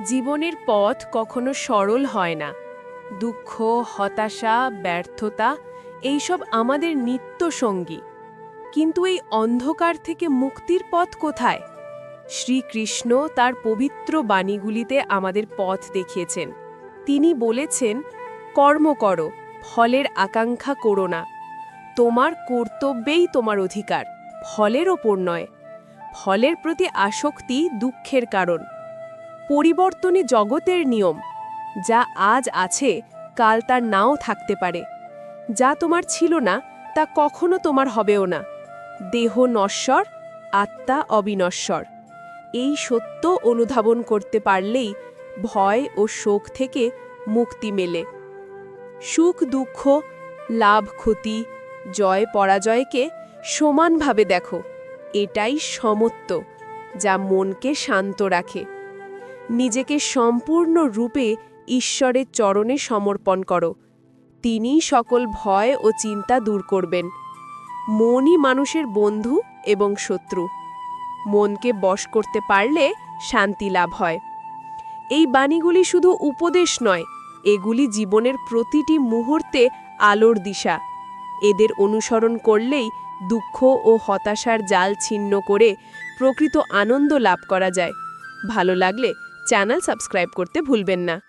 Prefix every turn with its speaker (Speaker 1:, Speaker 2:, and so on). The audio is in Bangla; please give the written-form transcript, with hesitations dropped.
Speaker 1: জীবনের পথ কখনো সরল হয় না। দুঃখ, হতাশা, ব্যর্থতা এইসব আমাদের নিত্য সঙ্গী। কিন্তু এই অন্ধকার থেকে মুক্তির পথ কোথায়? শ্রীকৃষ্ণ তার পবিত্র বাণীগুলিতে আমাদের পথ দেখিয়েছেন। তিনি বলেছেন, কর্ম করো, ফলের আকাঙ্ক্ষা করো না। তোমার কর্তব্যেই তোমার অধিকার, ফলের ওপর নয়। ফলের প্রতি আসক্তি দুঃখের কারণ। পরিবর্তনই জগতের নিয়ম। যা আজ আছে কাল তার নাও থাকতে পারে। যা তোমার ছিল না তা কখনো তোমার হবেও না। দেহ নশ্বর, আত্মা অবিনশ্বর। এই সত্য অনুধাবন করতে পারলেই ভয় ও শোক থেকে মুক্তি মেলে। সুখ দুঃখ, লাভ ক্ষতি, জয় পরাজয়কে সমানভাবে দেখো। এটাই সমত্ব, যা মনকে শান্ত রাখে। নিজেকে সম্পূর্ণ রূপে ঈশ্বরের চরণে সমর্পণ করো। তিনিই সকল ভয় ও চিন্তা দূর করবেন। মনই মানুষের বন্ধু এবং শত্রু। মনকে বশ করতে পারলে শান্তি লাভ হয়। এই বাণীগুলি শুধু উপদেশ নয়, এগুলি জীবনের প্রতিটি মুহূর্তে আলোর দিশা। এদের অনুসরণ করলেই দুঃখ ও হতাশার জাল ছিন্ন করে প্রকৃত আনন্দ লাভ করা যায়। ভালো লাগলে চ্যানেল সাবস্ক্রাইব করতে ভুলবেন না।